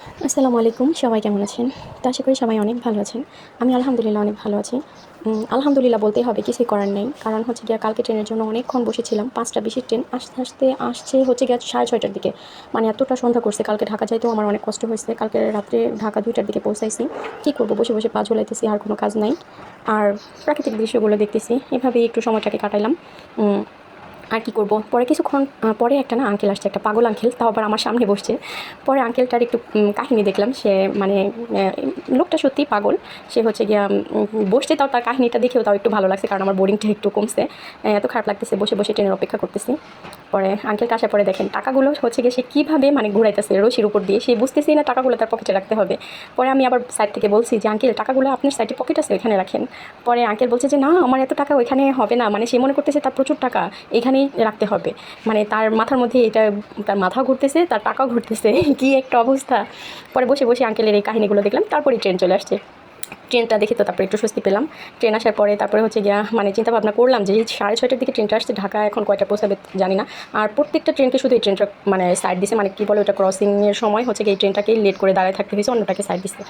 আসসালামু আলাইকুম, সবাই কেমন আছেন? তো আশা করি সবাই অনেক ভালো আছেন। আমি আলহামদুলিল্লাহ অনেক ভালো আছি। আলহামদুলিল্লাহ বলতেই হবে, কিছুই করার নেই। কারণ হচ্ছে গিয়ে কালকে ট্রেনের জন্য অনেকক্ষণ বসেছিলাম। ৫টা ২০-এর ট্রেন আসতে আসছে হচ্ছে গিয়ে ৬:৩০টার দিকে। মানে এতটা সন্ধ্যা করছে। কালকে ঢাকা যাইতেও আমার অনেক কষ্ট হয়েছে। কালকে রাত্রে ঢাকা ২টার দিকে পৌঁছাইছি। কী করব, বসে বসে পা ঝুলাইতেছি, আর কোনো কাজ নাই। আর প্রাকৃতিক দৃশ্যগুলো দেখতেছি। এভাবেই একটু সময়টাকে কাটাইলাম। আর কি করব, পরে কিছুক্ষণ পরে একটা না আঙ্কেল আসছে, একটা পাগল আঙ্কেল, তাও আবার আমার সামনে বসছে। পরে আঙ্কেলটার একটু কাহিনী দেখলাম। সে মানে লোকটা সত্যিই পাগল। সে হচ্ছে গিয়া বসছে, তাও তার কাহিনীটা দেখেও তাও একটু ভালো লাগছে, কারণ আমার বোরিংটা একটু কমছে। এত খারাপ লাগতেছে, বসে বসে ট্রেনের অপেক্ষা করতেছি। পরে আঙ্কেলটা আসার পরে দেখেন টাকাগুলো হচ্ছে গিয়ে সে কীভাবে মানে ঘুরাইতেছে রশির উপর দিয়ে। সে বুঝতেছেই না টাকাগুলো তার পকেটে রাখতে হবে। পরে আমি আবার সাইড থেকে বলছি যে, আঙ্কেল টাকাগুলো আপনার সাইডে পকেট আছে, ওইখানে রাখেন। পরে আঙ্কেল বলছে যে, না আমার এত টাকা ওইখানে হবে না। মানে সে মনে করতেছে তার প্রচুর টাকা এখানেই রাখতে হবে। মানে তার মাথার মধ্যে এটা, তার মাথাও ঘুরতেছে, তার টাকাও ঘুরতেছে। কি একটা অবস্থা! পরে বসে বসে আঙ্কেলের এই কাহিনীগুলো দেখলাম, তারপরে ট্রেন চলে আসছে। ট্রেনটা দেখে তো তারপরে একটু স্বস্তি পেলাম। ট্রেন আসার পরে তারপরে হচ্ছে গিয়া মানে চিন্তা ভাবনা করলাম যে এই 6:30টার দিকে ট্রেনটা আসছে, ঢাকা এখন কয়টা পৌঁছাবে জানি না। আর প্রত্যেকটা ট্রেনকে শুধু এই ট্রেনটা মানে সাইড দিছে, মানে কী বলে ওটা, ক্রসিংয়ের সময় হচ্ছে গিয়ে এই ট্রেনটাকেই লেট করে দাঁড়ায় থাকতে হয়েছে, অন্যটাকে সাইড দিচ্ছে।